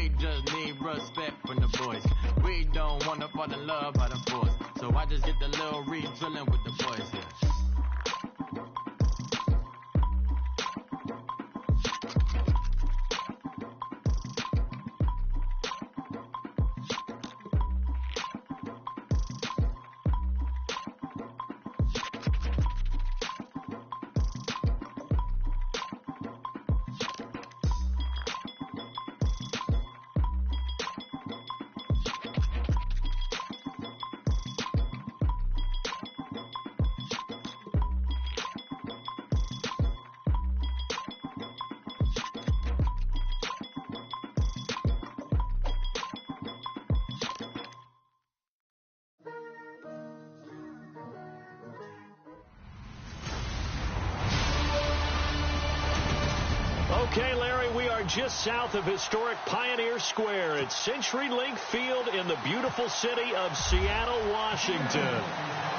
We just need respect from the boys. We don't want to fall in love by the force. So I just get the little re-drilling with the boys here. Okay, Larry, we are just south of historic Pioneer Square at CenturyLink Field in the beautiful city of Seattle, Washington.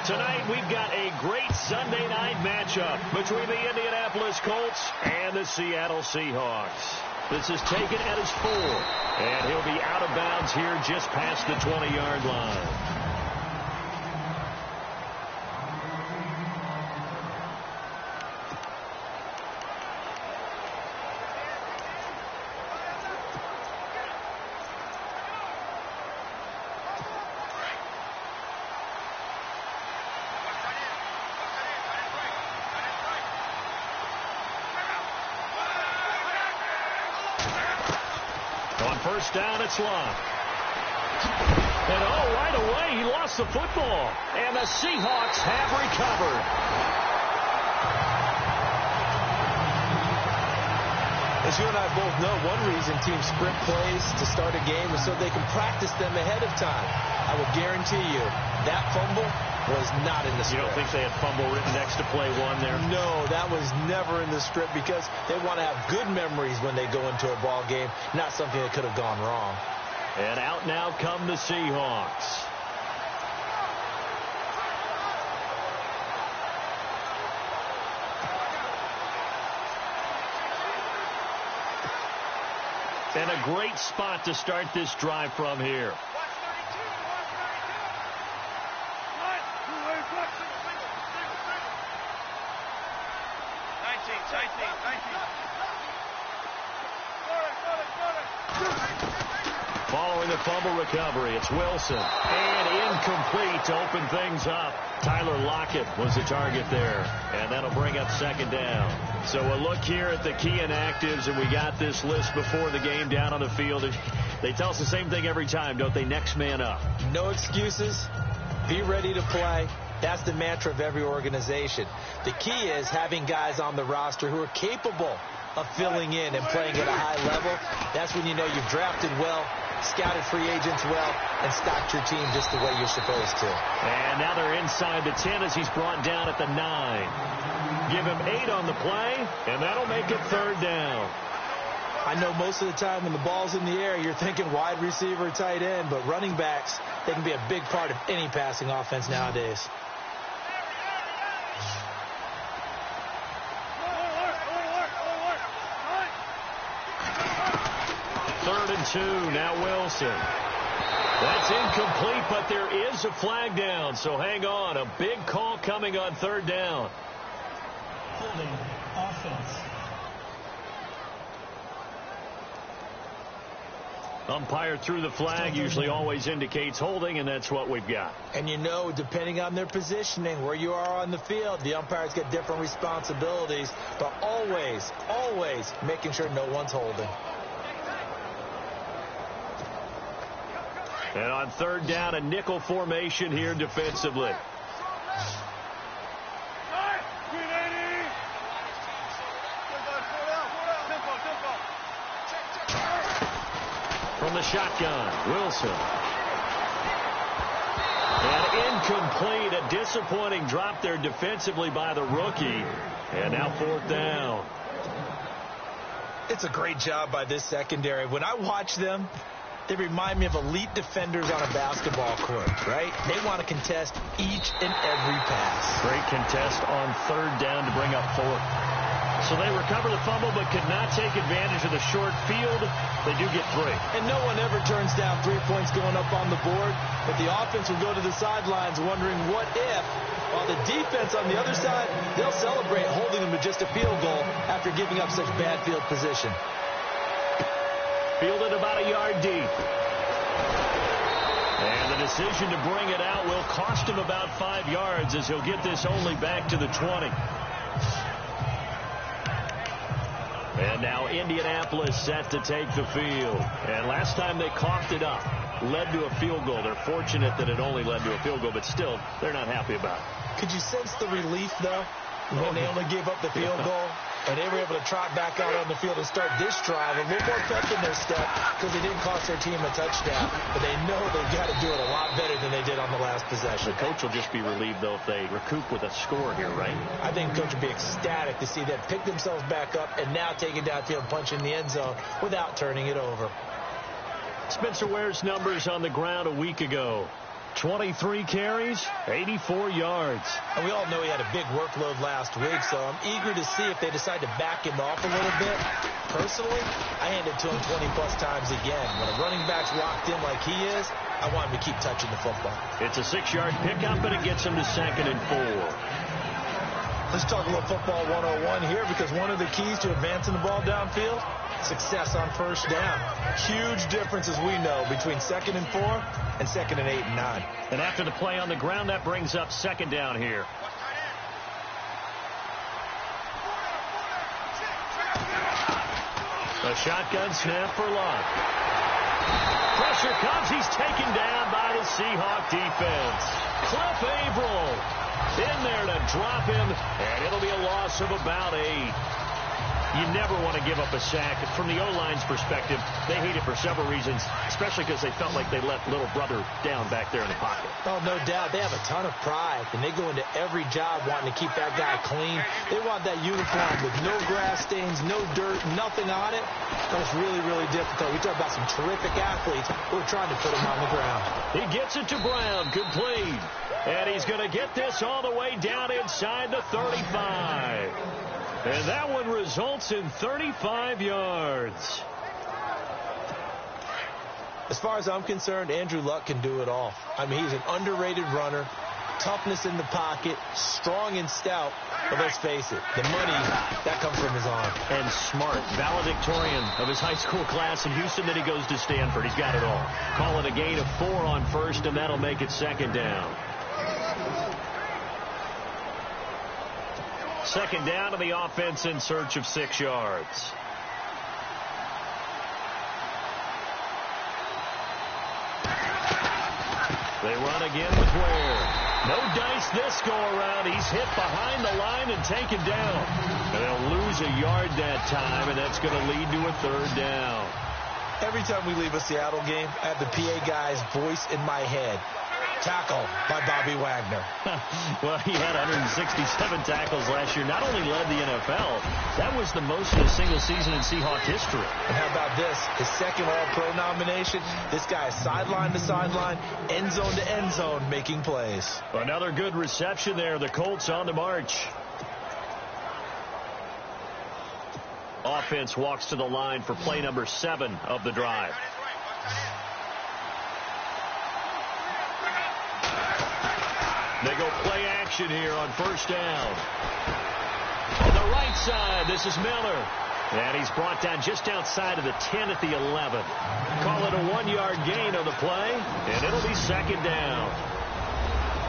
Tonight, we've got a great Sunday night matchup between the Indianapolis Colts and the Seattle Seahawks. This is taken at his 4, and he'll be out of bounds here just past the 20-yard line. On first down, it's locked. And right away, he lost the football. And the Seahawks have recovered. As you and I both know, one reason teams sprint plays to start a game is so they can practice them ahead of time. I will guarantee you that fumble was not in the script. You don't think they had fumble written next to play one there? No, that was never in the script because they want to have good memories when they go into a ball game, not something that could have gone wrong. And out now come the Seahawks. And a great spot to start this drive from here. Following the fumble recovery, it's Wilson. And incomplete to open things up. Tyler Lockett was the target there. And that'll bring up second down. So a look here at the key inactives, and we got this list before the game down on the field. They tell us the same thing every time, don't they? Next man up. No excuses. Be ready to play. That's the mantra of every organization. The key is having guys on the roster who are capable of filling in and playing at a high level. That's when you know you've drafted well, scouted free agents well, and stocked your team just the way you're supposed to. And now they're inside the 10 as he's brought down at the 9. Give him 8 on the play, and that'll make it third down. I know most of the time when the ball's in the air, you're thinking wide receiver, tight end, but running backs, they can be a big part of any passing offense nowadays. Third and 2, now Wilson. That's incomplete, but there is a flag down, so hang on. A big call coming on third down. Holding offense. Umpire threw the flag, usually always indicates holding, and that's what we've got. And you know, depending on their positioning, where you are on the field, the umpires get different responsibilities, but always, always making sure no one's holding. And on third down, a nickel formation here defensively. From the shotgun, Wilson. And incomplete, a disappointing drop there defensively by the rookie. And now fourth down. It's a great job by this secondary. When I watch them, they remind me of elite defenders on a basketball court, right? They want to contest each and every pass. Great contest on third down to bring up fourth. So they recover the fumble but could not take advantage of the short field. They do get 3. And no one ever turns down 3 points going up on the board. But the offense will go to the sidelines wondering what if, while the defense on the other side, they'll celebrate holding them to just a field goal after giving up such bad field position. Fielded about a yard deep. And the decision to bring it out will cost him about 5 yards as he'll get this only back to the 20. And now Indianapolis set to take the field. And last time they coughed it up, led to a field goal. They're fortunate that it only led to a field goal, but still, they're not happy about it. Could you sense the relief, though, when they only gave up the field goal? And they were able to trot back out on the field and start this drive. A little more pep in their step because they didn't cost their team a touchdown. But they know they've got to do it a lot better than they did on the last possession. The coach will just be relieved, though, if they recoup with a score here, right? I think the coach will be ecstatic to see them pick themselves back up and now take it downfield, punch in the end zone without turning it over. Spencer Ware's numbers on the ground a week ago. 23 carries, 84 yards. And we all know he had a big workload last week, so I'm eager to see if they decide to back him off a little bit. Personally, I hand it to him 20-plus times again. When a running back's locked in like he is, I want him to keep touching the football. It's a 6-yard pickup, but it gets him to 2nd and 4. Let's talk a little football 101 here, because one of the keys to advancing the ball downfield, success on first down. Huge difference, as we know, between 2nd and 4 and 2nd and 8 and 9. And after the play on the ground, that brings up 2nd down here. A shotgun snap for Locke. Pressure comes. He's taken down by the Seahawk defense. Cliff Averill in there to drop him, and it'll be a loss of about 8. You never want to give up a sack. From the O-line's perspective, they hate it for several reasons, especially because they felt like they let little brother down back there in the pocket. Oh, no doubt. They have a ton of pride, and they go into every job wanting to keep that guy clean. They want that uniform with no grass stains, no dirt, nothing on it. That's really, really difficult. We talk about some terrific athletes who are trying to put him on the ground. He gets it to Brown. Complete. And he's going to get this all the way down inside the 35. And that one results in 35 yards. As far as I'm concerned, Andrew Luck can do it all. I mean, he's an underrated runner, toughness in the pocket, strong and stout. But let's face it, the money, that comes from his arm. And smart, valedictorian of his high school class in Houston. Then he goes to Stanford. He's got it all. Call it a gain of 4 on first, and that'll make it 2nd down. 2nd down to the offense in search of 6 yards. They run again with Ware. No dice this go around. He's hit behind the line and taken down. And they'll lose a yard that time, and that's going to lead to a 3rd down. Every time we leave a Seattle game, I have the PA guy's voice in my head. Tackle by Bobby Wagner. Well, he had 167 tackles last year. Not only led the NFL, that was the most in a single season in Seahawk history. And how about this? His 2nd All-Pro nomination. This guy is sideline to sideline, end zone to end zone, making plays. Another good reception there. The Colts on the march. Offense walks to the line for play number 7 of the drive. They go play action here on first down. On the right side, this is Miller. And he's brought down just outside of the 10 at the 11. Call it a 1-yard gain on the play, and it'll be 2nd down.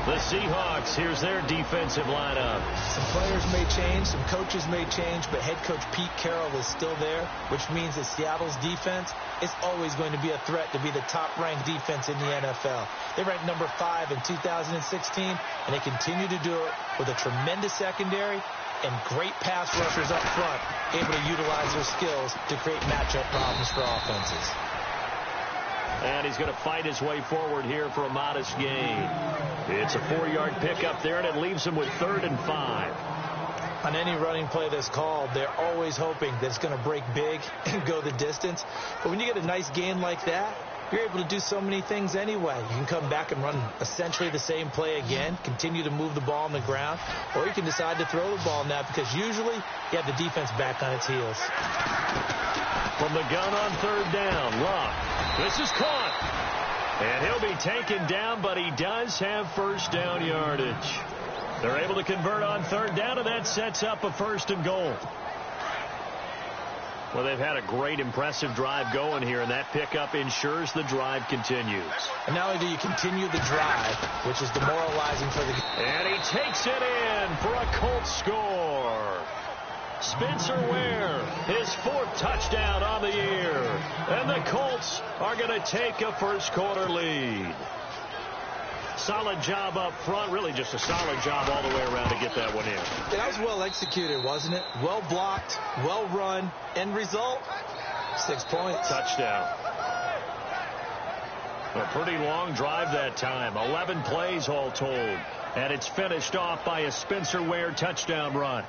The Seahawks, here's their defensive lineup. Some players may change, some coaches may change, but head coach Pete Carroll is still there, which means that Seattle's defense is always going to be a threat to be the top-ranked defense in the NFL. They ranked number 5 in 2016, and they continue to do it with a tremendous secondary and great pass rushers up front, able to utilize their skills to create matchup problems for offenses. And he's going to fight his way forward here for a modest gain. It's a 4-yard pickup there, and it leaves him with 3rd and 5. On any running play that's called, they're always hoping that it's going to break big and go the distance. But when you get a nice gain like that, you're able to do so many things anyway. You can come back and run essentially the same play again, continue to move the ball on the ground, or you can decide to throw the ball now because usually you have the defense back on its heels. From the gun on third down, Luck. This is caught. And he'll be taken down, but he does have first down yardage. They're able to convert on third down, and that sets up a 1st and goal. Well, they've had a great, impressive drive going here, and that pickup ensures the drive continues. And not only do you continue the drive, which is demoralizing for the... And he takes it in for a Colts score. Spencer Ware, his 4th touchdown on the year. And the Colts are going to take a first-quarter lead. Solid job up front, really just a solid job all the way around to get that one in. Yeah, that was well executed, wasn't it? Well blocked, well run. End result, 6 points. Touchdown. A pretty long drive that time, 11 plays all told. And it's finished off by a Spencer Ware touchdown run.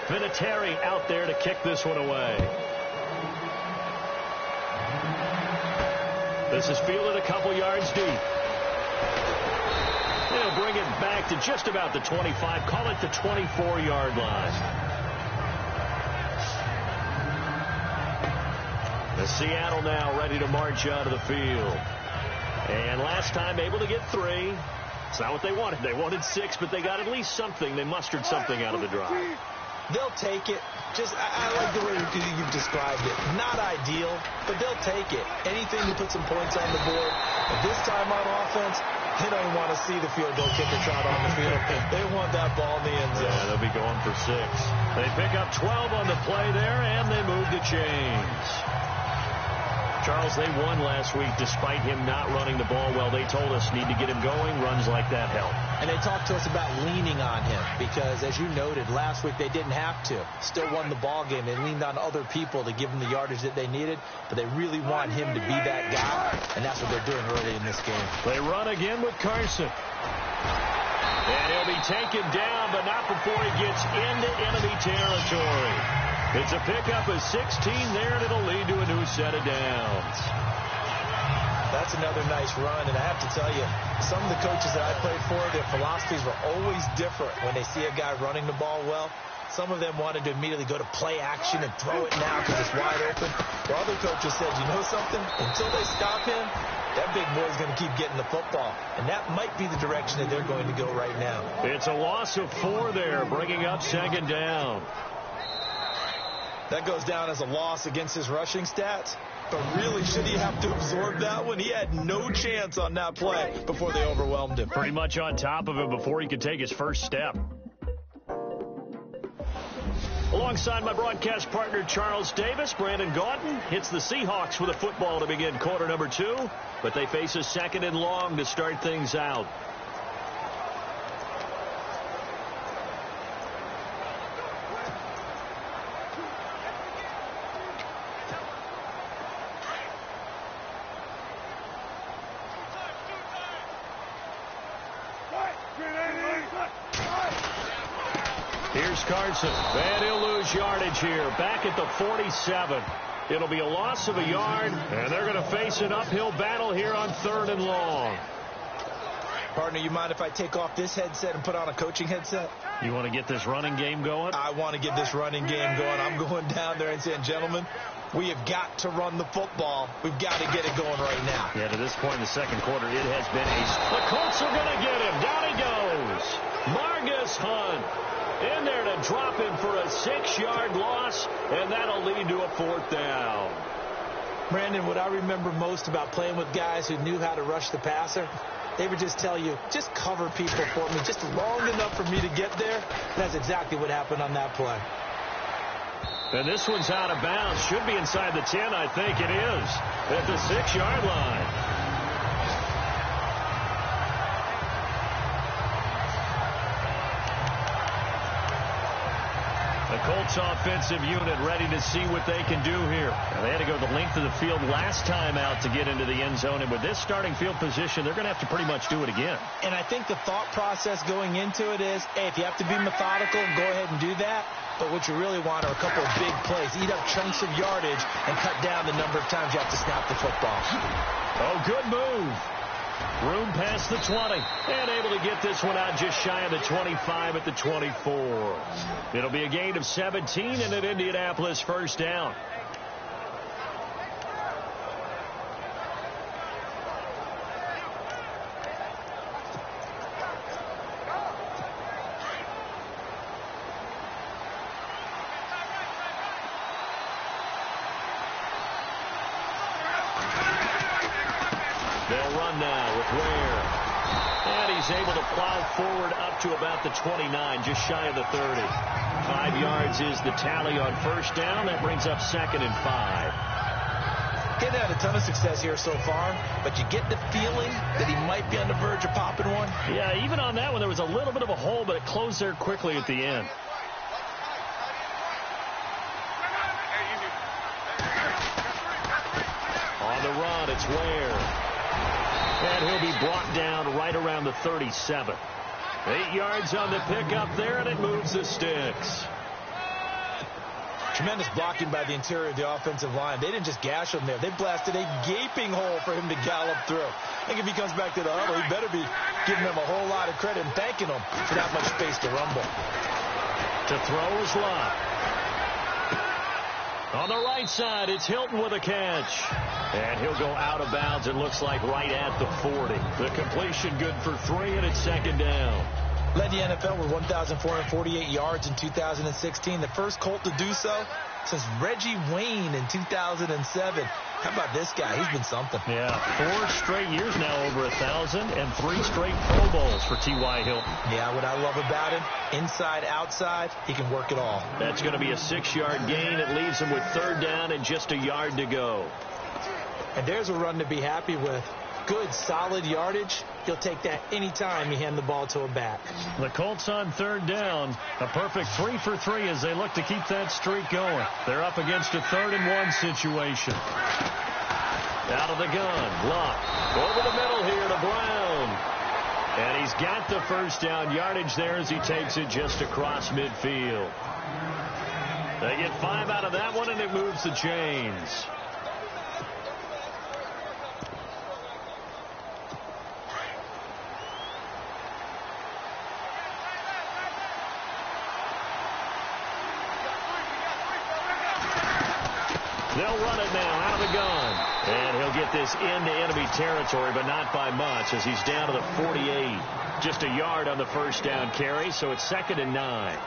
Vinatieri out there to kick this one away. This is fielded a couple yards deep. They'll bring it back to just about the 25. Call it the 24-yard line. The Seattle now ready to march out of the field. And last time able to get 3. It's not what they wanted. They wanted 6, but they got at least something. They mustered something out of the drive. They'll take it. I like the way you've described it. Not ideal, but they'll take it. Anything to put some points on the board. But this time on offense, they don't want to see the field goal kicker trot on the field. They want that ball in the end zone. Yeah, they'll be going for 6. They pick up 12 on the play there, and they move the chains. Charles, they won last week despite him not running the ball well. They told us need to get him going. Runs like that help. And they talked to us about leaning on him because, as you noted, last week they didn't have to. Still won the ball game. They leaned on other people to give them the yardage that they needed, but they really want him to be that guy, and that's what they're doing early in this game. They run again with Carson. And he'll be taken down, but not before he gets into enemy territory. It's a pickup of 16 there, and it'll lead to a new set of downs. That's another nice run, and I have to tell you, some of the coaches that I played for, their philosophies were always different when they see a guy running the ball well. Some of them wanted to immediately go to play action and throw it now because it's wide open. The other coaches said, you know something? Until they stop him, that big boy's going to keep getting the football. And that might be the direction that they're going to go right now. It's a loss of 4 there, bringing up 2nd down. That goes down as a loss against his rushing stats. But really, should he have to absorb that one? He had no chance on that play before they overwhelmed him. Pretty much on top of him before he could take his first step. Alongside my broadcast partner, Charles Davis, Brandon Gaudin hits the Seahawks with a football to begin quarter number 2. But they face a 2nd and long to start things out. Here's Carson, and he'll lose yardage here. Back at the 47. It'll be a loss of a yard, and they're going to face an uphill battle here on 3rd and long. Partner, you mind if I take off this headset and put on a coaching headset? You want to get this running game going? I want to get this running game going. I'm going down there and saying, gentlemen, we have got to run the football. We've got to get it going right now. Yeah, to this point in the 2nd quarter, it has been the Colts are going to get him. Down he goes. Margus Hunt in there to drop him for a 6-yard loss, and that'll lead to a 4th down. Brandon, what I remember most about playing with guys who knew how to rush the passer, they would just tell you, just cover people for me, just long enough for me to get there. That's exactly what happened on that play. And this one's out of bounds. Should be inside the 10, I think it is. At the 6-yard line. The Colts offensive unit ready to see what they can do here. Now, they had to go the length of the field last time out to get into the end zone. And with this starting field position, they're going to have to pretty much do it again. And I think the thought process going into it is, hey, if you have to be methodical, go ahead and do that. but what you really want are a couple of big plays. Eat up chunks of yardage and cut down the number of times you have to snap the football. Oh, good move. Room past the 20. And able to get this one out just shy of the 25 at the 24. It'll be a gain of 17 and an Indianapolis first down. They'll run now with Ware. And he's able to plow forward up to about the 29, just shy of the 30. 5 yards is the tally on first down. That brings up 2nd and 5. He hasn't had a ton of success here so far, but you get the feeling that he might be on the verge of popping one. Yeah, even on that one, there was a little bit of a hole, but it closed there quickly at the end. On the run, it's Ware. And he'll be brought down right around the 37. 8 yards on the pickup there, and it moves the sticks. Tremendous blocking by the interior of the offensive line. They didn't just gash him there. They blasted a gaping hole for him to gallop through. I think if he comes back to the huddle, he better be giving them a whole lot of credit and thanking them for that much space to rumble. To throw is Lott. On the right side, it's Hilton with a catch. And he'll go out of bounds, it looks like, right at the 40. The completion good for 3, and it's 2nd down. Led the NFL with 1,448 yards in 2016. The first Colt to do so since Reggie Wayne in 2007. How about this guy? He's been something. Yeah, 4 straight years now over 1,000 and 3 straight Pro Bowls for T.Y. Hilton. Yeah, what I love about him, inside, outside, he can work it all. That's going to be a 6-yard gain. It leaves him with 3rd down and just a yard to go. And there's a run to be happy with. Good, solid yardage. He'll take that anytime you hand the ball to a back. The Colts on 3rd down. A perfect 3 for 3 as they look to keep that streak going. They're up against a 3rd and 1 situation. Out of the gun. Lott. Over the middle here to Brown. And he's got the first down yardage there as he takes it just across midfield. They get 5 out of that one, and it moves the chains. They'll run it now out of the gun. And he'll get this into enemy territory, but not by much as he's down to the 48. Just a yard on the first down carry, so it's 2nd and 9.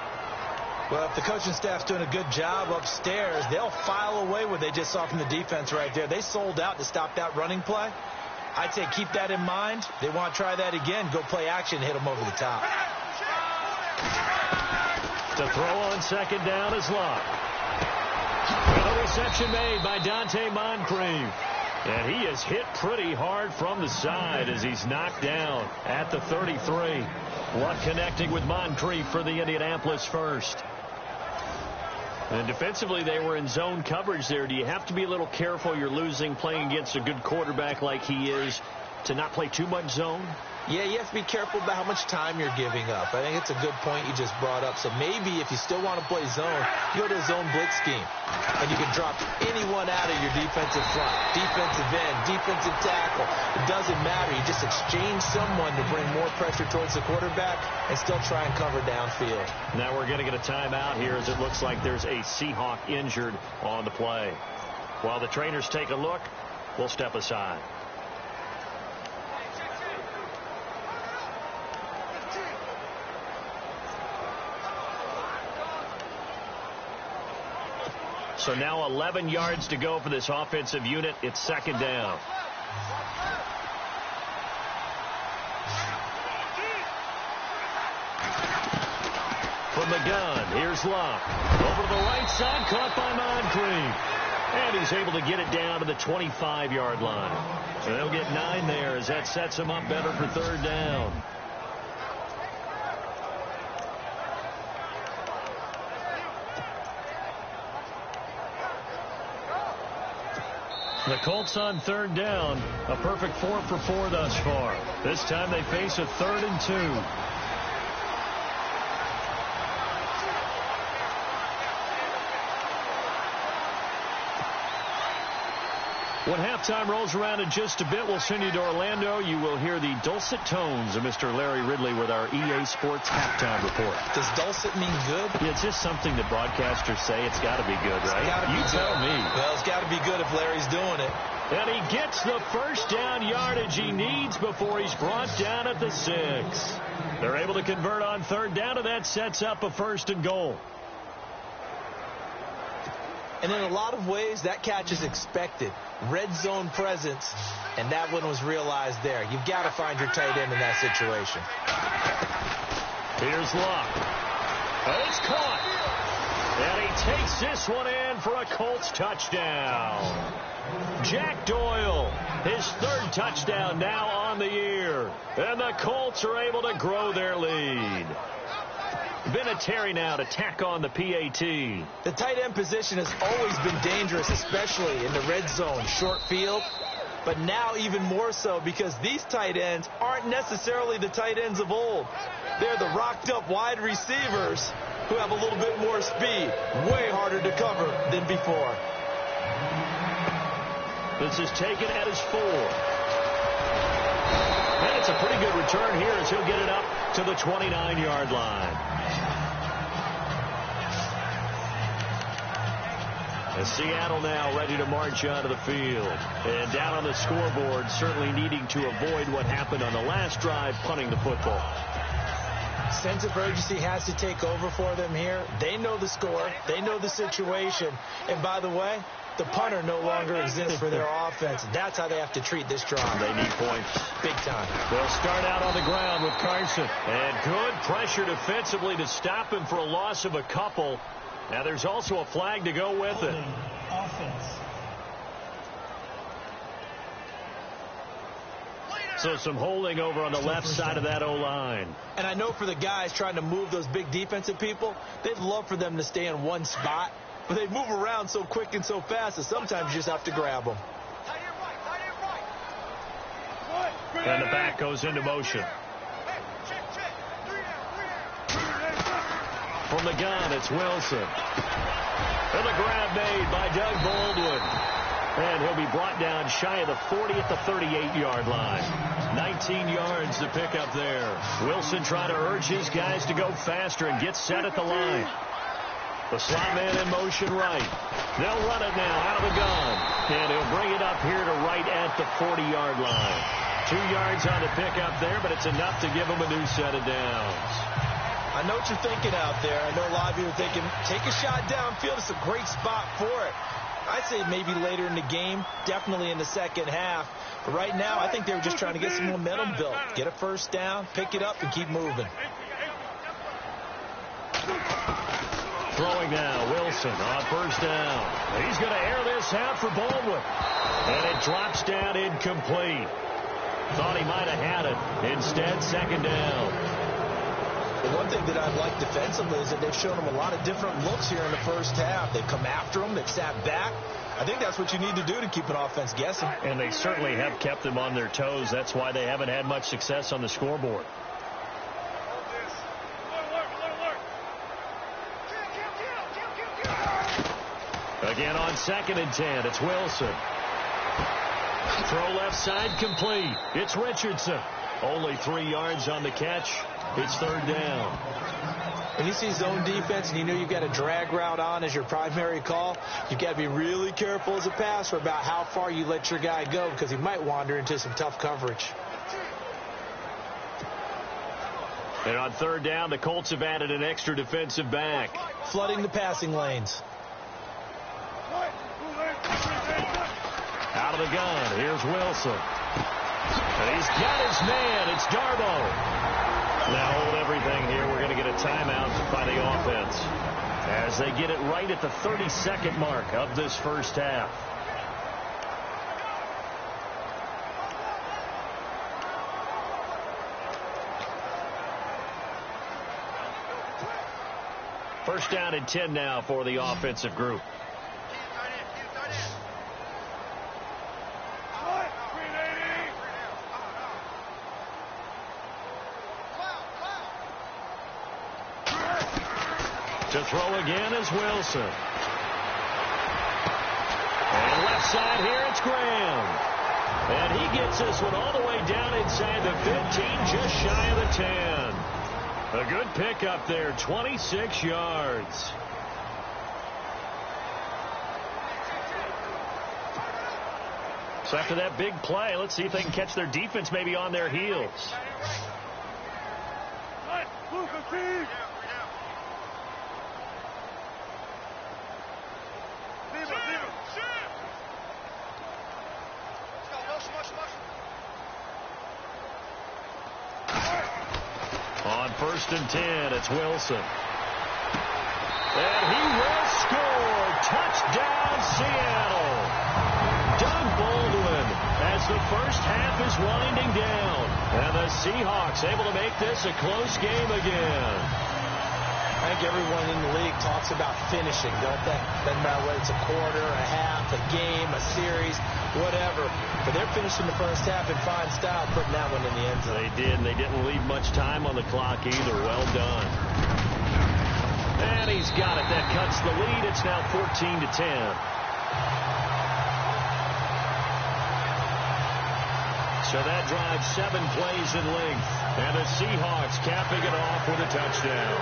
Well, if the coaching staff's doing a good job upstairs, they'll file away what they just saw from the defense right there. They sold out to stop that running play. I'd say keep that in mind. They want to try that again. Go play action, hit them over the top. To throw on 2nd down is Lott. And a reception made by Dante Moncrief. And he is hit pretty hard from the side as he's knocked down at the 33. Luck connecting with Moncrief for the Indianapolis first. And defensively, they were in zone coverage there. Do you have to be a little careful? You're losing playing against a good quarterback like he is to not play too much zone? Yeah, you have to be careful about how much time you're giving up. I think it's a good point you just brought up. So maybe if you still want to play zone, you go to a zone blitz scheme. And you can drop anyone out of your defensive front, defensive end, defensive tackle. It doesn't matter. You just exchange someone to bring more pressure towards the quarterback and still try and cover downfield. Now we're going to get a timeout here as it looks like there's a Seahawk injured on the play. While the trainers take a look, we'll step aside. So now 11 yards to go for this offensive unit. It's 2nd down. From the gun, here's Lott. Over to the right side, caught by Moncrief. And he's able to get it down to the 25-yard line. So they'll get 9 there as that sets him up better for 3rd down. The Colts on 3rd down, a perfect 4 for 4 thus far. This time they face a 3rd and 2. When halftime rolls around in just a bit, we'll send you to Orlando. You will hear the dulcet tones of Mr. Larry Ridley with our EA Sports halftime report. Does dulcet mean good? Yeah, it's just something that broadcasters say. It's got to be good, right? You tell me. Well, it's got to be good if Larry's doing it. And he gets the first down yardage he needs before he's brought down at the 6. They're able to convert on third down, and that sets up a 1st and goal. And in a lot of ways, that catch is expected. Red zone presence, and that one was realized there. You've got to find your tight end in that situation. Here's Luck. Oh, it's caught. And he takes this one in for a Colts touchdown. Jack Doyle, his 3rd touchdown now on the year. And the Colts are able to grow their lead. Vinatieri now to tack on the PAT. The tight end position has always been dangerous, especially in the red zone, short field. But now even more so because these tight ends aren't necessarily the tight ends of old. They're the rocked-up wide receivers who have a little bit more speed. Way harder to cover than before. This is taken at his 4. And it's a pretty good return here as he'll get it up to the 29-yard line. As Seattle now ready to march onto the field. And down on the scoreboard, certainly needing to avoid what happened on the last drive, punting the football. Sense of urgency has to take over for them here. They know the score. They know the situation. And by the way, the punter no longer exists for their offense. That's how they have to treat this drive. They need points. Big time. They'll start out on the ground with Carson. And good pressure defensively to stop him for a loss of a couple. Now there's also a flag to go with it. Offense. So some holding over on the left side of that O-line. And I know for the guys trying to move those big defensive people, they'd love for them to stay in one spot. But they move around so quick and so fast that sometimes you just have to grab them. And the back goes into motion. From the gun, it's Wilson. And the grab made by Doug Baldwin. And he'll be brought down shy of the 40 at the 38-yard line. 19 yards to pick up there. Wilson trying to urge his guys to go faster and get set at the line. The slot man in motion right. They'll run it now out of the gun. And he'll bring it up here to right at the 40-yard line. 2 yards on the pickup there, but it's enough to give him a new set of downs. I know what you're thinking out there. I know a lot of you are thinking, take a shot downfield. It's a great spot for it. I'd say maybe later in the game, definitely in the second half. But right now, I think they were just trying to get some momentum built. Get a first down, pick it up, and keep moving. Throwing now, Wilson on first down. He's going to air this out for Baldwin. And it drops down incomplete. Thought he might have had it. Instead, second down. The one thing that I've liked defensively is that they've shown them a lot of different looks here in the first half. They've come after them. They've sat back. I think that's what you need to do to keep an offense guessing. And they certainly have kept them on their toes. That's why they haven't had much success on the scoreboard. Again on 2nd and 10. It's Wilson. Throw left side complete. It's Richardson. Only 3 yards on the catch. It's third down. When you see zone defense and you know you've got a drag route on as your primary call, you've got to be really careful as a passer about how far you let your guy go because he might wander into some tough coverage. And on third down, the Colts have added an extra defensive back. Flooding the passing lanes. Out of the gun, here's Wilson. And he's got his man. It's Darbo. Now hold everything here. We're going to get a timeout by the offense as they get it right at the 30-second mark of this first half. First down and 10 now for the offensive group. To throw again is Wilson. And left side here, It's Graham. And he gets this one all the way down inside the 15, just shy of the 10. A good pickup there, 26 yards. So after that big play, let's see if they can catch their defense maybe on their heels. On 1st and 10, it's Wilson. And he will score. Touchdown, Seattle. Doug Baldwin as the first half is winding down. And the Seahawks able to make this a close game again. I think everyone in the league talks about finishing, don't they? Doesn't matter whether it's a quarter, a half, a game, a series, whatever. But they're finishing the first half in fine style, putting that one in the end zone. They did, and they didn't leave much time on the clock either. Well done. And he's got it. That cuts the lead. It's now 14-10. So that drives 7 plays in length. And the Seahawks capping it off with a touchdown.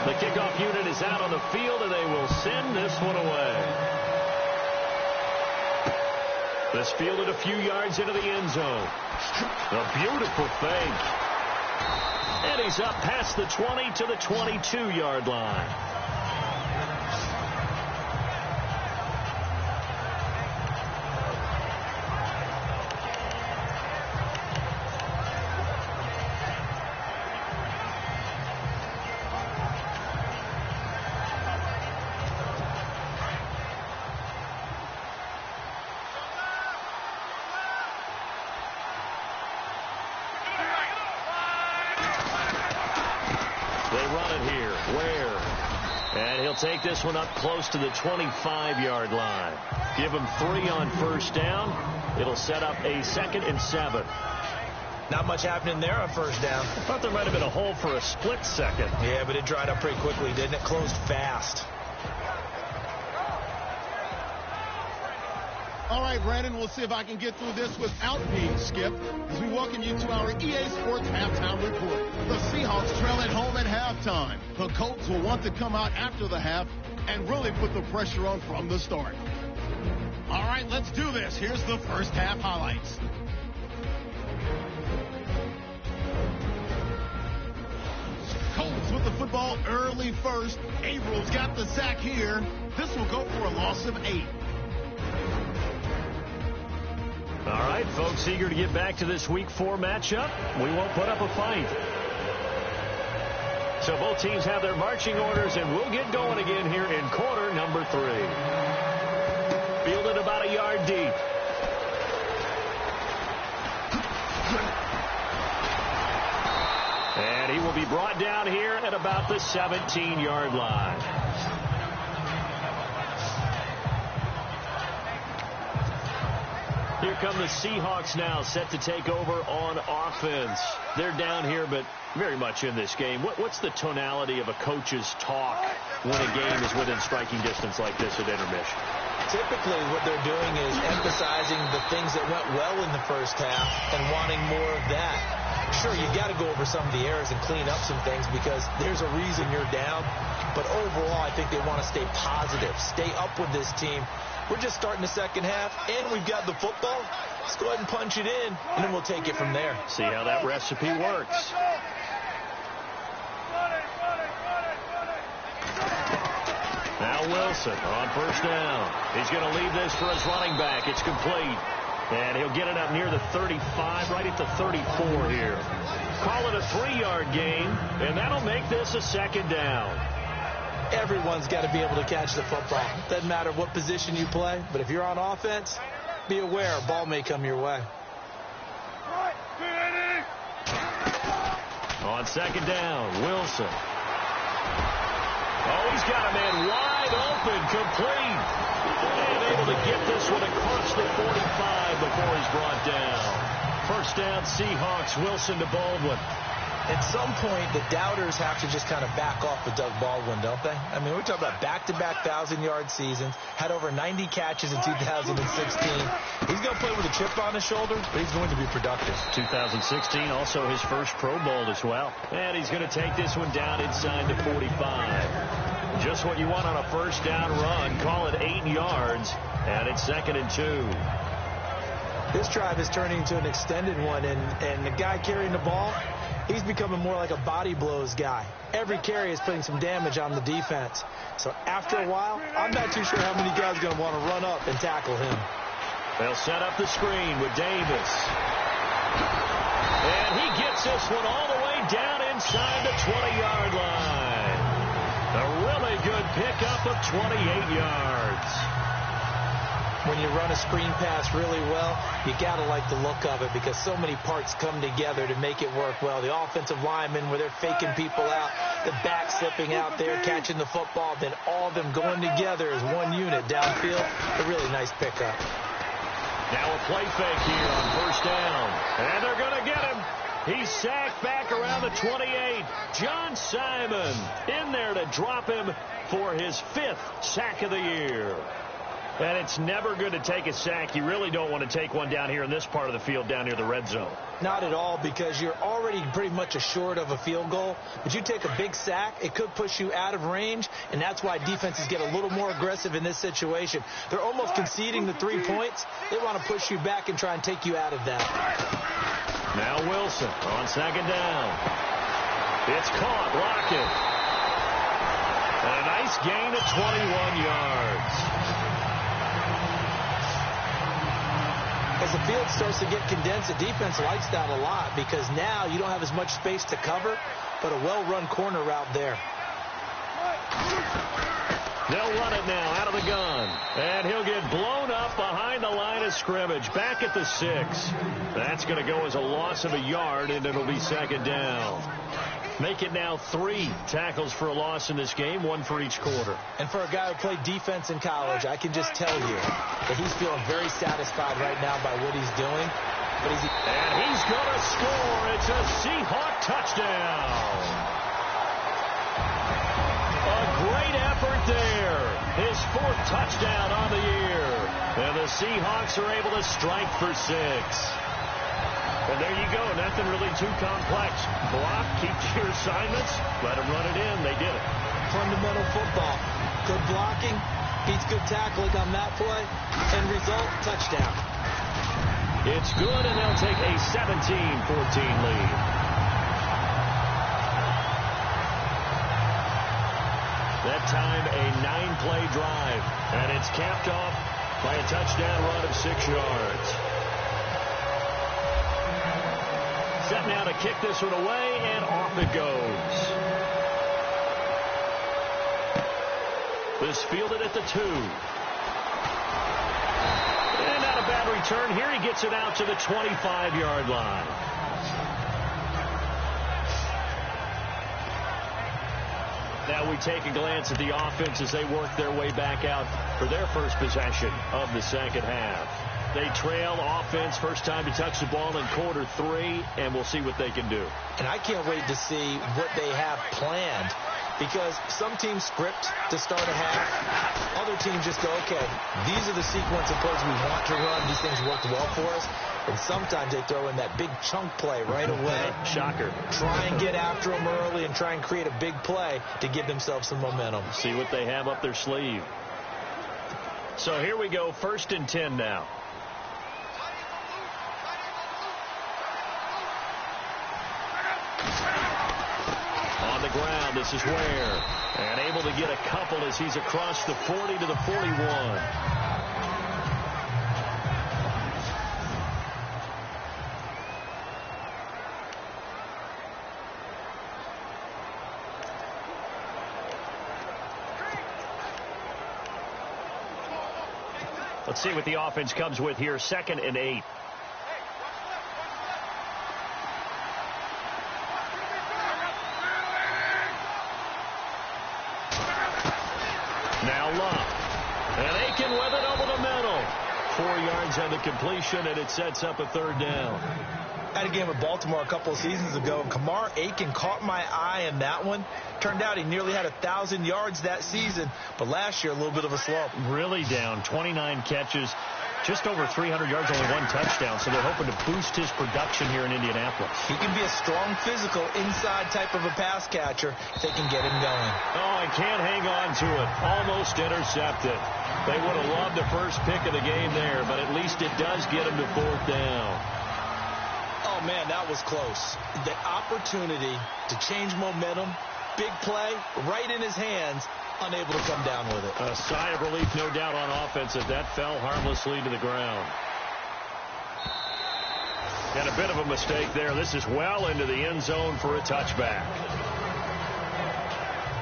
The kickoff unit is out on the field, and they will send this one away. This fielded a few yards into the end zone. A beautiful fake. And he's up past the 20 to the 22-yard line. Take this one up close to the 25-yard line. Give them 3 on 1st down. It'll set up a 2nd and 7. Not much happening there on 1st down. I thought there might have been a hole for a split second. Yeah, but it dried up pretty quickly, didn't it? Closed fast. All right, Brandon, we'll see if I can get through this without being skipped as we welcome you to our EA Sports Halftime Report. The Seahawks trail at home at halftime. The Colts will want to come out after the half and really put the pressure on from the start. All right, let's do this. Here's the first half highlights. Colts with the football early first. Abrams got the sack here. This will go for a loss of 8. All right, folks, eager to get back to this Week 4 matchup. We won't put up a fight. So both teams have their marching orders, and we'll get going again here in quarter number 3. Fielded about a yard deep. And he will be brought down here at about the 17-yard line. Here come the Seahawks now, set to take over on offense. They're down here, but very much in this game. What's the tonality of a coach's talk when a game is within striking distance like this at intermission? Typically, what they're doing is emphasizing the things that went well in the first half and wanting more of that. Sure, you've got to go over some of the errors and clean up some things because there's a reason you're down. But overall, I think they want to stay positive, stay up with this team. We're just starting the second half, and we've got the football. Let's go ahead and punch it in, and then we'll take it from there. See how that recipe works. Now Wilson on 1st down. He's going to leave this for his running back. It's complete. And he'll get it up near the 35, right at the 34 here. Call it a 3-yard gain, and that'll make this a 2nd down. Everyone's got to be able to catch the football. Doesn't matter what position you play, but if you're on offense, be aware a ball may come your way. On 2nd down, Wilson. Oh, he's got a man wide open, complete. And able to get this one across the 45 before he's brought down. 1st down, Seahawks, Wilson to Baldwin. At some point, the doubters have to just kind of back off with Doug Baldwin, don't they? I mean, we're talking about back-to-back 1,000-yard seasons, had over 90 catches in 2016. He's going to play with a chip on his shoulder, but he's going to be productive. 2016, also his first Pro Bowl as well. And he's going to take this one down inside the 45. Just what you want on a first down run. Call it 8 yards, and it's 2nd and 2. This drive is turning into an extended one, and the guy carrying the ball, he's becoming more like a body blows guy. Every carry is putting some damage on the defense. So after a while, I'm not too sure how many guys are going to want to run up and tackle him. They'll set up the screen with Davis. And he gets this one all the way down inside the 20-yard line. A really good pickup of 28 yards. When you run a screen pass really well, you got to like the look of it because so many parts come together to make it work well. The offensive linemen, where they're faking people out, the back slipping out there, catching the football, then all of them going together as one unit downfield. A really nice pickup. Now a play fake here on first down. And they're going to get him. He's sacked back around the 28. John Simon in there to drop him for his 5th sack of the year. And it's never good to take a sack. You really don't want to take one down here in this part of the field down near the red zone. Not at all, because you're already pretty much assured of a field goal. But you take a big sack, it could push you out of range, and that's why defenses get a little more aggressive in this situation. They're almost conceding the 3 points. They want to push you back and try and take you out of that. Now Wilson on 2nd down. It's caught. Lockett. And a nice gain of 21 yards. As the field starts to get condensed, the defense likes that a lot because now you don't have as much space to cover, but a well-run corner route there. They'll run it now out of the gun. And he'll get blown up behind the line of scrimmage. Back at the 6. That's going to go as a loss of a yard, and it'll be 2nd down. Make it now 3 tackles for a loss in this game, 1 for each quarter. And for a guy who played defense in college, I can just tell you that he's feeling very satisfied right now by what he's doing. But and he's going to score. It's a Seahawk touchdown. A great effort there. His 4th touchdown on the year. And the Seahawks are able to strike for 6. And there you go. Nothing really too complex. Block, keep your assignments, let them run it in. They did it. Fundamental football. Good blocking, beats good tackling on that play, and result, touchdown. It's good, and they'll take a 17-14 lead. That time, a 9-play drive, and it's capped off by a touchdown run of 6 yards. Set now to kick this one away, and off it goes. This fielded at the 2. And not a bad return here. He gets it out to the 25-yard line. Now we take a glance at the offense as they work their way back out for their first possession of the second half. They trail offense first time to touch the ball in quarter 3, and we'll see what they can do. And I can't wait to see what they have planned, because some teams script to start a half. Other teams just go, okay, these are the sequence of plays we want to run. These things worked well for us. And sometimes they throw in that big chunk play right away. Shocker. Try and get after them early and try and create a big play to give themselves some momentum. See what they have up their sleeve. So here we go, 1st and 10 now. On the ground, this is Ware. And able to get a couple as he's across the 40 to the 41. Let's see what the offense comes with here. 2nd and 8. Now Love. And Aiken with it over the middle. 4 yards on the completion, and it sets up a 3rd down. I had a game with Baltimore a couple of seasons ago, and Kamar Aiken caught my eye in that one. Turned out he nearly had 1,000 yards that season, but last year a little bit of a slump. Really down, 29 catches, just over 300 yards, only 1 touchdown, so they're hoping to boost his production here in Indianapolis. He can be a strong physical inside type of a pass catcher if they can get him going. Oh, and can't hang on to it. Almost intercepted. They would have loved the first pick of the game there, but at least it does get him to 4th down. Oh, man, that was close. The opportunity to change momentum, big play, right in his hands, unable to come down with it. A sigh of relief, no doubt, on offense as that fell harmlessly to the ground. And a bit of a mistake there. This is well into the end zone for a touchback.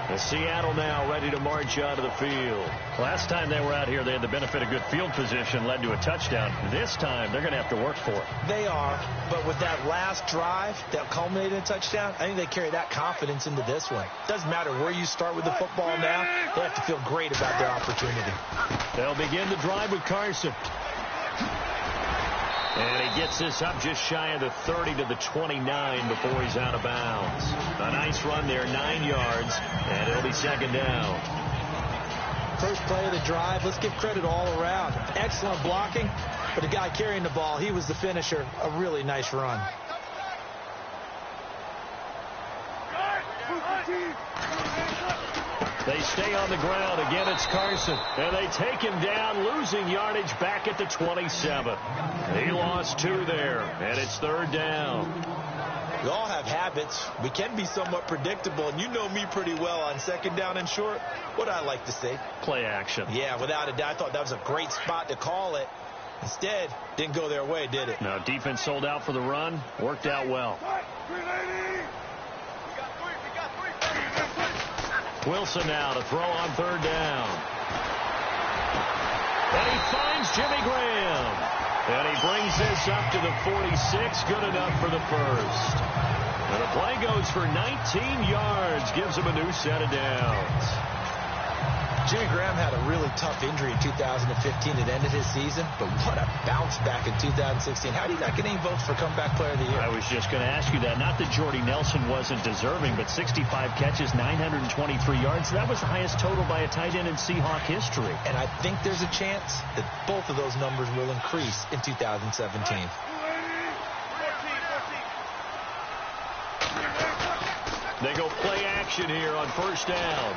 And Seattle now ready to march out of the field. Last time they were out here, they had the benefit of good field position, led to a touchdown. This time, they're going to have to work for it. They are, but with that last drive that culminated in a touchdown, I think they carry that confidence into this one. Doesn't matter where you start with the football now, they have to feel great about their opportunity. They'll begin the drive with Carson. And he gets this up just shy of the 30 to the 29 before he's out of bounds. A nice run there, 9 yards, and it'll be 2nd down. First play of the drive, let's give credit all around. Excellent blocking, but the guy carrying the ball, he was the finisher. A really nice run. They stay on the ground. Again, it's Carson. And they take him down, losing yardage back at the 27. He lost 2 there, and it's 3rd down. We all have habits. We can be somewhat predictable, and you know me pretty well on 2nd down and short. What I like to say? Play action. Yeah, without a doubt. I thought that was a great spot to call it. Instead, didn't go their way, did it? No, defense sold out for the run. Worked out well. Wilson now to throw on 3rd down. And he finds Jimmy Graham. And he brings this up to the 46. Good enough for the first. And the play goes for 19 yards. Gives him a new set of downs. Jimmy Graham had a really tough injury in 2015 that ended his season, but what a bounce back in 2016. How do you not get any votes for comeback player of the year? I was just going to ask you that. Not that Jordy Nelson wasn't deserving, but 65 catches, 923 yards. That was the highest total by a tight end in Seahawk history. And I think there's a chance that both of those numbers will increase in 2017. They go play action here on 1st down.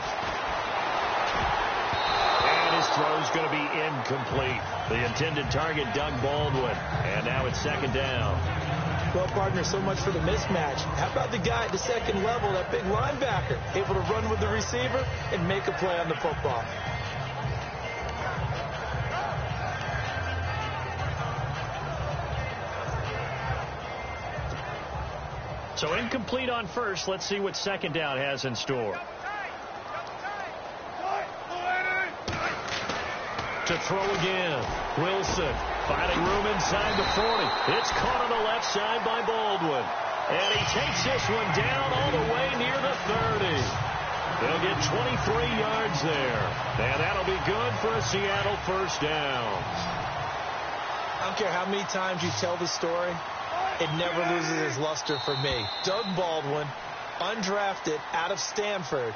His throw's going to be incomplete. The intended target, Doug Baldwin. And now it's 2nd down. Well, partner, so much for the mismatch. How about the guy at the 2nd level, that big linebacker, able to run with the receiver and make a play on the football? So incomplete on first. Let's see what 2nd down has in store. To throw again. Wilson finding room inside the 40. It's caught on the left side by Baldwin. And he takes this one down all the way near the 30. They'll get 23 yards there. And that'll be good for a Seattle 1st down. I don't care how many times you tell the story, it never loses its luster for me. Doug Baldwin, undrafted out of Stanford,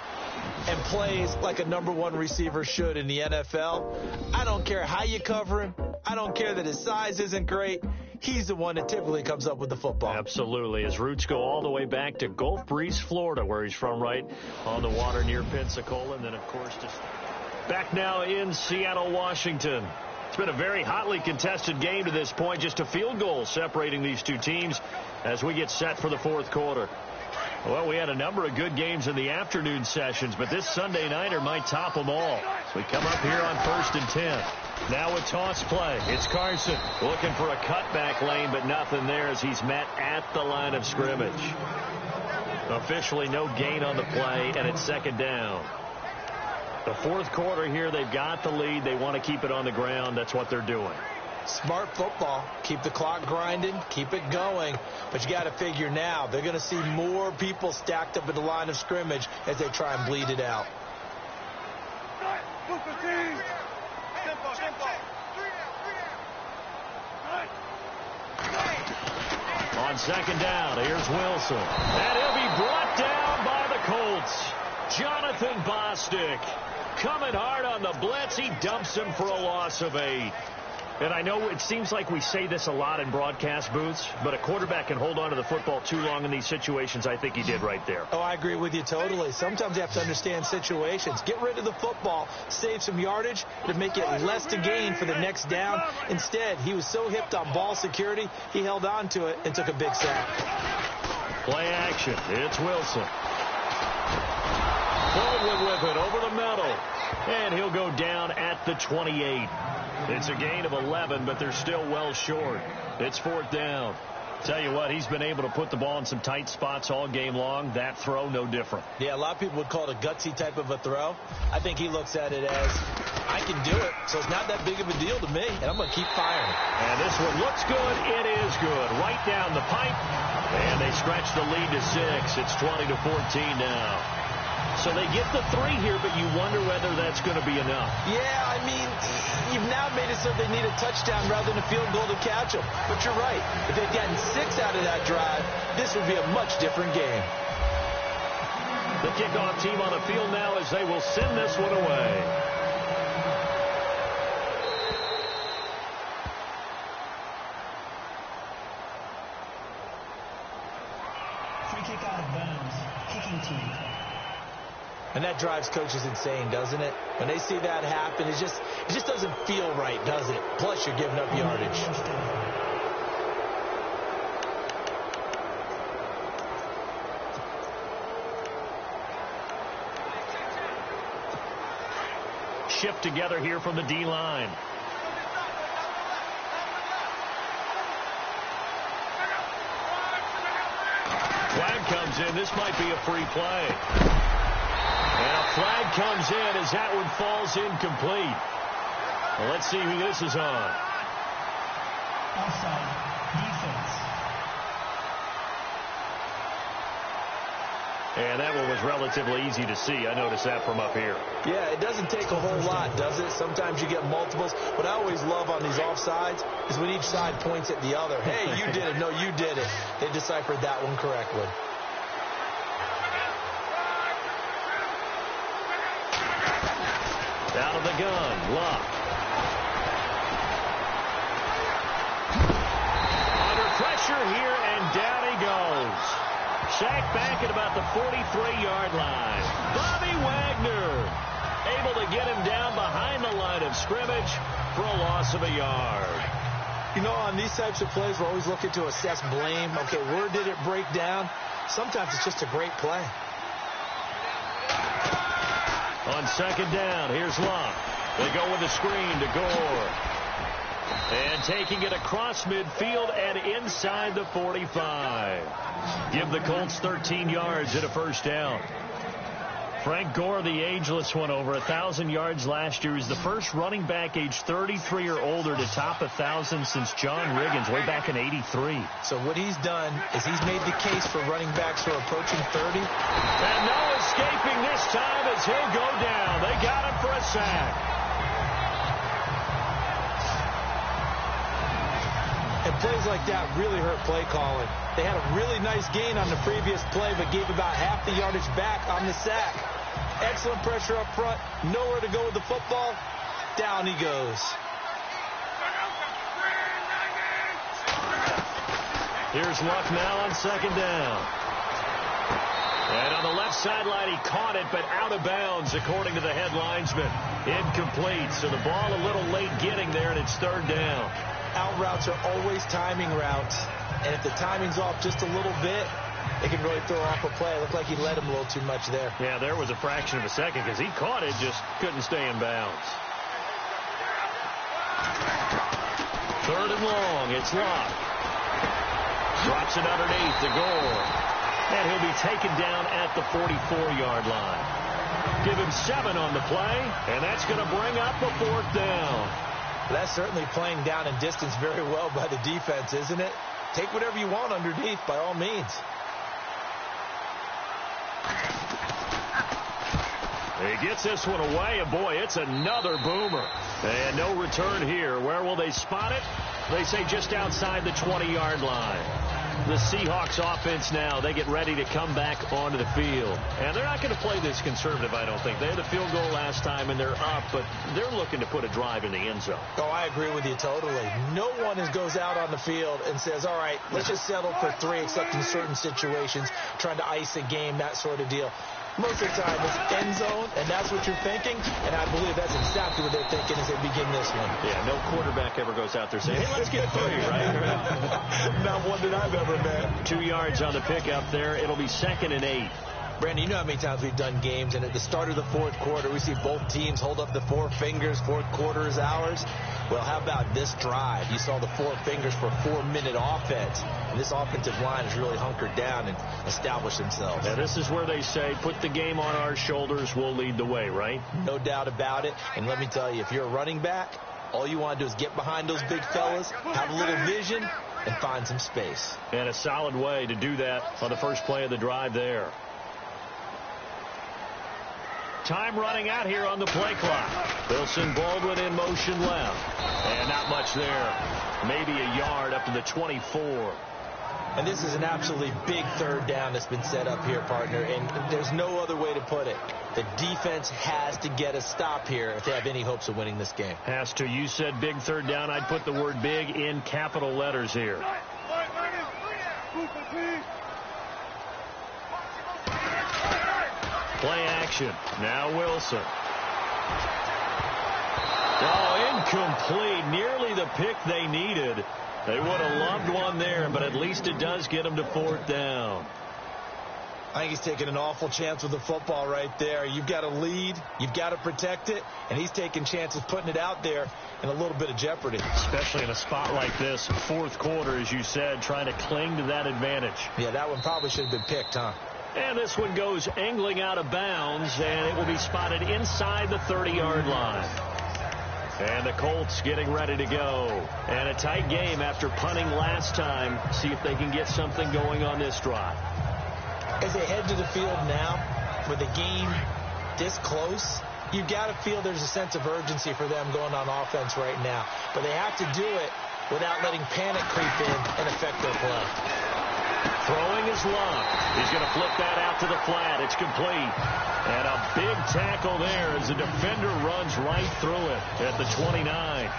and plays like a #1 receiver should in the NFL. I don't care how you cover him. I don't care that his size isn't great. He's the one that typically comes up with the football. Absolutely. His roots go all the way back to Gulf Breeze, Florida, where he's from, right on the water near Pensacola. And then, of course, just back now in Seattle, Washington. It's been a very hotly contested game to this point. Just a field goal separating these two teams as we get set for the 4th quarter. Well, we had a number of good games in the afternoon sessions, but this Sunday nighter might top them all. So we come up here on 1st and 10. Now a toss play. It's Carson looking for a cutback lane, but nothing there as he's met at the line of scrimmage. Officially no gain on the play, and it's 2nd down. The 4th quarter here, they've got the lead. They want to keep it on the ground. That's what they're doing. Smart football. Keep the clock grinding. Keep it going. But you got to figure now, they're going to see more people stacked up at the line of scrimmage as they try and bleed it out. On second down, here's Wilson. And he'll be brought down by the Colts. Jonathan Bostic coming hard on the blitz. He dumps him for a loss of 8. And I know it seems like we say this a lot in broadcast booths, but a quarterback can hold on to the football too long in these situations. I think he did right there. Oh, I agree with you totally. Sometimes you have to understand situations. Get rid of the football, save some yardage to make it less to gain for the next down. Instead, he was so hipped on ball security, he held on to it and took a big sack. Play action. It's Wilson. Baldwin with it over the middle. And he'll go down at the 28. It's a gain of 11, but they're still well short. It's 4th down. Tell you what, he's been able to put the ball in some tight spots all game long. That throw, no different. Yeah, a lot of people would call it a gutsy type of a throw. I think he looks at it as, I can do it, so it's not that big of a deal to me, and I'm going to keep firing. And this one looks good. It is good. Right down the pipe. And they stretch the lead to 6. It's 20-14 now. So they get the 3 here, but you wonder whether that's going to be enough. Yeah, I mean, you've now made it so they need a touchdown rather than a field goal to catch them. But you're right. If they'd gotten 6 out of that drive, this would be a much different game. The kickoff team on the field now as they will send this one away. Free kick out of bounds. Kicking team. And that drives coaches insane, doesn't it? When they see that happen, it just doesn't feel right, does it? Plus, you're giving up yardage. Shift together here from the D-line. Flag comes in. This might be a free play. And a flag comes in as that one falls incomplete. Well, let's see who this is on. Offside. Defense. And that one was relatively easy to see. I noticed that from up here. Yeah, it doesn't take a whole lot, does it? Sometimes you get multiples. What I always love on these offsides is when each side points at the other. Hey, you did it. No, you did it. They deciphered that one correctly. Out of the gun, Luck. Under pressure here, and down he goes. Sacked back at about the 43-yard line. Bobby Wagner able to get him down behind the line of scrimmage for a loss of a yard. You know, on these types of plays, we're always looking to assess blame. Okay, where did it break down? Sometimes it's just a great play. On second down, here's Luck. They go with the screen to Gore. And taking it across midfield and inside the 45. Give the Colts 13 yards and a first down. Frank Gore, the ageless one, over 1,000 yards last year. He's the first running back age 33 or older to top 1,000 since John Riggins way back in '83. So what he's done is he's made the case for running backs who are approaching 30. And no escaping this time as he'll go down. They got him for a sack. And plays like that really hurt play calling. They had a really nice gain on the previous play, but gave about half the yardage back on the sack. Excellent pressure up front. Nowhere to go with the football. Down he goes. Here's Luck now on second down. And on the left sideline, he caught it, but out of bounds, according to the head linesman. Incomplete, so the ball a little late getting there, and it's third down. Out routes are always timing routes, and if the timing's off just a little bit, it can really throw off a play. It looked like he led him a little too much there. Yeah, there was a fraction of a second because he caught it, just couldn't stay in bounds. Third and long, it's Luck. Drops it underneath to Gore. And he'll be taken down at the 44-yard line. Give him 7 on the play, and that's going to bring up a fourth down. That's certainly playing down in distance very well by the defense, isn't it? Take whatever you want underneath, by all means. He gets this one away, and boy, it's another boomer. And no return here. Where will they spot it? They say just outside the 20-yard line. The Seahawks offense now, they get ready to come back onto the field. And they're not going to play this conservative, I don't think. They had a field goal last time, and they're up, but they're looking to put a drive in the end zone. Oh, I agree with you totally. No one goes out on the field and says, all right, let's just settle for 3, except in certain situations, trying to ice a game, that sort of deal. Most of the time, it's end zone, and that's what you're thinking, and I believe that's exactly what they're thinking as they begin this one. Yeah, no quarterback ever goes out there saying, hey, let's get 3, right? Not one that I've ever met. 2 yards on the pickup there. It'll be 2nd and 8. Brandon, you know how many times we've done games, and at the start of the fourth quarter, we see both teams hold up the 4 fingers, fourth quarter is ours. Well, how about this drive? You saw the 4 fingers for a 4-minute offense, and this offensive line has really hunkered down and established themselves. Now, this is where they say, put the game on our shoulders, we'll lead the way, right? No doubt about it, and let me tell you, if you're a running back, all you want to do is get behind those big fellas, have a little vision, and find some space. And a solid way to do that on the first play of the drive there. Time running out here on the play clock. Wilson Baldwin in motion left. And not much there. Maybe a yard up to the 24. And this is an absolutely big third down that's been set up here, partner. And there's no other way to put it. The defense has to get a stop here if they have any hopes of winning this game. Has to. You said big third down. I'd put the word big in capital letters here. Play action. Now Wilson. Oh, incomplete. Nearly the pick they needed. They would have loved one there, but at least it does get them to 4th down. I think he's taking an awful chance with the football right there. You've got to lead. You've got to protect it. And he's taking chances putting it out there in a little bit of jeopardy. Especially in a spot like this, fourth quarter, as you said, trying to cling to that advantage. Yeah, that one probably should have been picked, huh? And this one goes angling out of bounds, and it will be spotted inside the 30-yard line. And the Colts getting ready to go. And a tight game after punting last time. See if they can get something going on this drive. As they head to the field now, with the game this close, you've got to feel there's a sense of urgency for them going on offense right now. But they have to do it without letting panic creep in and affect their play. Throwing is Love. He's going to flip that out to the flat. It's complete. And a big tackle there as the defender runs right through it at the 29.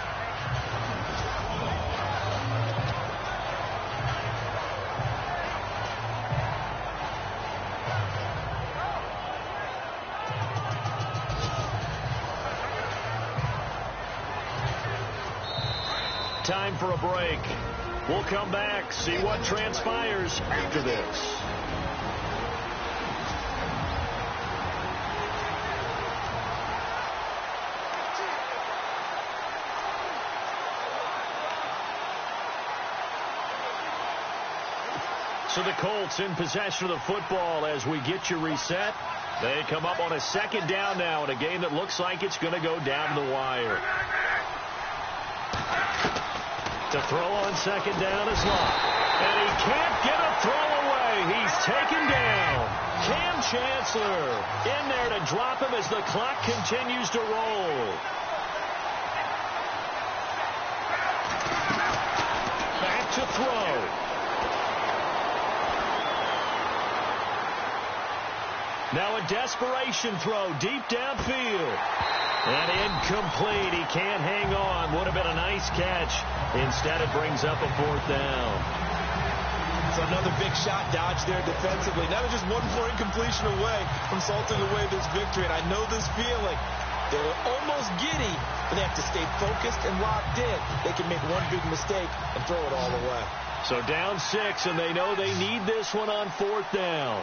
Time for a break. We'll come back, see what transpires after this. So the Colts in possession of the football as we get you reset. They come up on a 2nd down now in a game that looks like it's going to go down the wire. To throw on 2nd down is Love. And he can't get a throw away. He's taken down. Cam Chancellor in there to drop him as the clock continues to roll. Back to throw. Now a desperation throw deep downfield. And incomplete. He can't hang on. Would have been a nice catch. Instead, it brings up a 4th down. So another big shot dodge there defensively. Now they're just one more incompletion away from salting away this victory. And I know this feeling. They were almost giddy, but they have to stay focused and locked in. They can make one big mistake and throw it all away. So down 6, and they know they need this one on 4th down.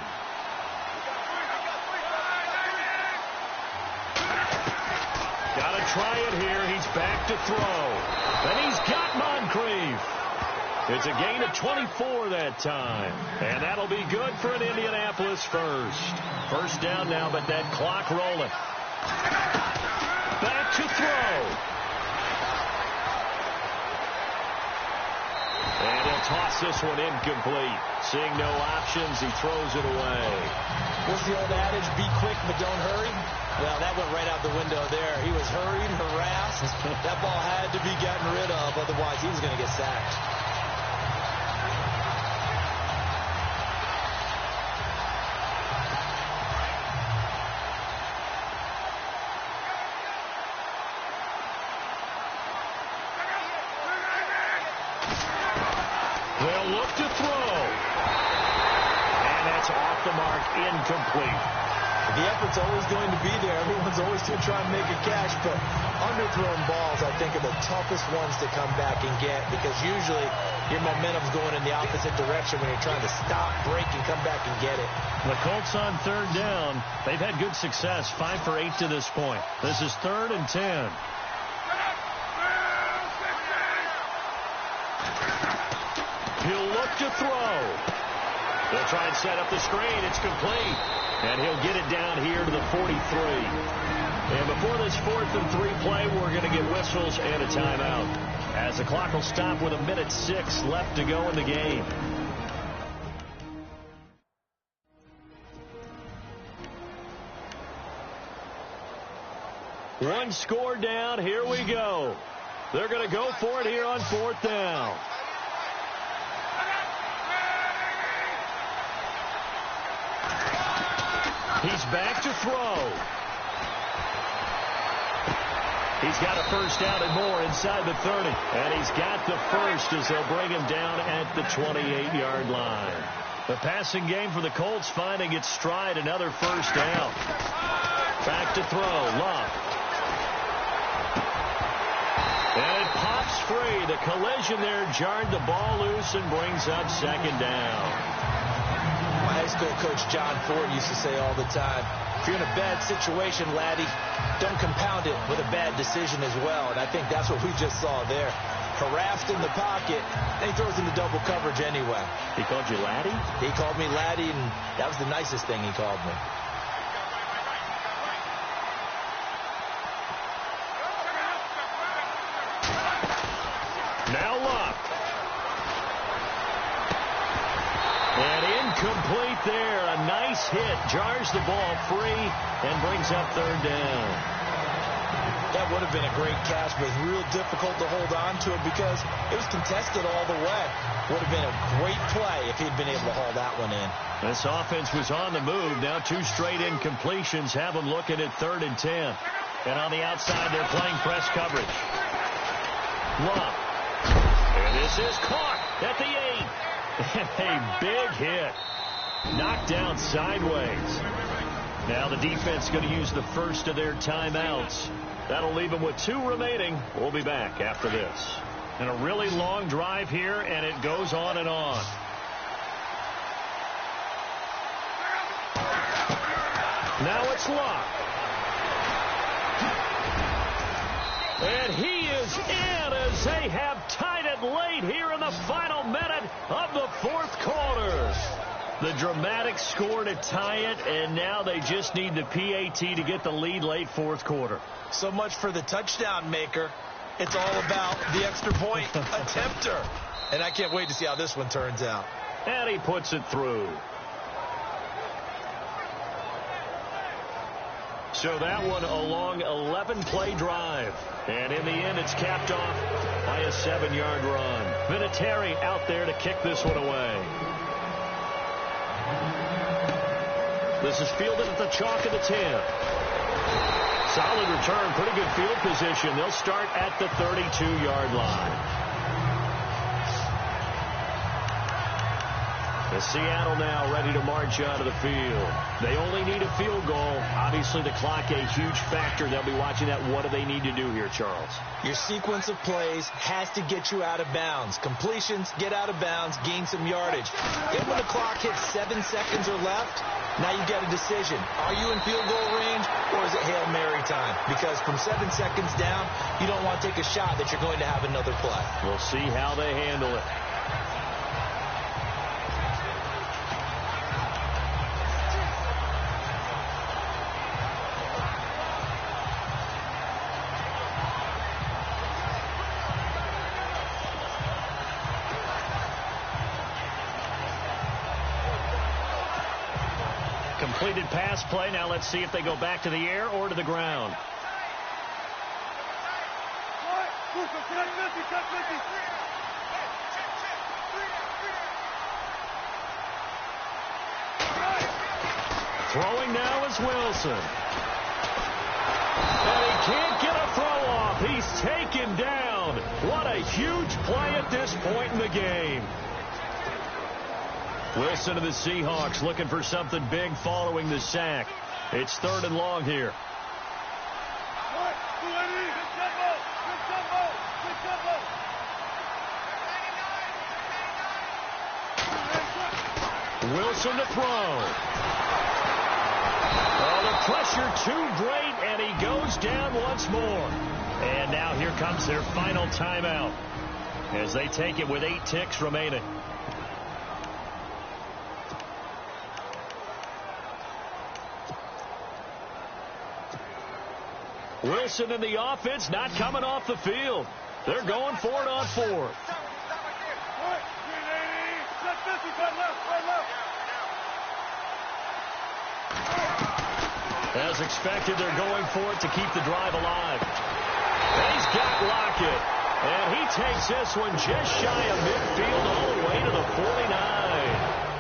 Got to try it here. He's back to throw. And he's got Moncrief. It's a gain of 24 that time. And that'll be good for an Indianapolis first. 1st down now, but that clock rolling. Back to throw. And he'll toss this one incomplete. Seeing no options, he throws it away. What's the old adage? Be quick, but don't hurry. Well, that went right out the window there. He was hurried, harassed. That ball had to be gotten rid of, otherwise he was going to get sacked. to throw. And that's off the mark, incomplete. The effort's always going to be there. Everyone's always going to try and make a catch, but underthrown balls, I think, are the toughest ones to come back and get because usually your momentum's going in the opposite direction when you're trying to stop, break, and come back and get it. The Colts on third down. They've had good success, 5 for 8 to this point. This is 3rd and 10. He'll look to throw. They'll try and set up the screen. It's complete. And he'll get it down here to the 43. And before this 4th and 3 play, we're going to get whistles and a timeout, as the clock will stop with 1:06 left to go in the game. One score down. Here we go. They're going to go for it here on 4th down. He's back to throw. He's got a first down and more inside the 30. And he's got the first as they'll bring him down at the 28-yard line. The passing game for the Colts finding its stride. Another first down. Back to throw. Love. And it pops free. The collision there jarred the ball loose and brings up 2nd down. My high school coach John Ford used to say all the time, if you're in a bad situation, laddie, don't compound it with a bad decision as well. And I think that's what we just saw there. Harassed in the pocket, and he throws into double coverage anyway. He called you laddie? He called me laddie, and that was the nicest thing he called me. Now Luck. And incomplete there. A nice hit. Jars the ball free and brings up 3rd down. That would have been a great catch, but it's real difficult to hold on to it because it was contested all the way. Would have been a great play if he'd been able to haul that one in. This offense was on the move. Now 2 straight incompletions have them looking at 3rd and 10. And on the outside, they're playing press coverage. Love. And this is caught at the 8. A big hit. Knocked down sideways. Now the defense going to use the first of their timeouts. That'll leave them with 2 remaining. We'll be back after this. And a really long drive here, and it goes on and on. Now it's Luck. And he is in as they have tied it late here in the final minute of the 4th quarter. The dramatic score to tie it, and now they just need the PAT to get the lead late 4th quarter. So much for the touchdown maker. It's all about the extra point attempter. And I can't wait to see how this one turns out. And he puts it through. So that one a long 11-play drive. And in the end, it's capped off by a 7-yard run. Vinatieri out there to kick this one away. This is fielded at the chalk of the 10. Solid return, pretty good field position. They'll start at the 32-yard line. The Seattle now ready to march out of the field. They only need a field goal. Obviously, the clock a huge factor. They'll be watching that. What do they need to do here, Charles? Your sequence of plays has to get you out of bounds. Completions, get out of bounds, gain some yardage. Then when the clock hits 7 seconds or left, now you get a decision. Are you in field goal range, or is it Hail Mary time? Because from 7 seconds down, you don't want to take a shot that you're going to have another play. We'll see how they handle it. Completed pass play. Now let's see if they go back to the air or to the ground. Throwing now is Wilson. And he can't get a throw off. He's taken down. What a huge play at this point in the game. Wilson of the Seahawks looking for something big following the sack. It's 3rd and long here. Wilson to throw. Oh, the pressure too great, and he goes down once more. And now here comes their final timeout as they take it with 8 ticks remaining. Wilson and the offense not coming off the field. They're going for it on 4th. As expected, they're going for it to keep the drive alive. And he's got Lockett. And he takes this one just shy of midfield all the way to the 49.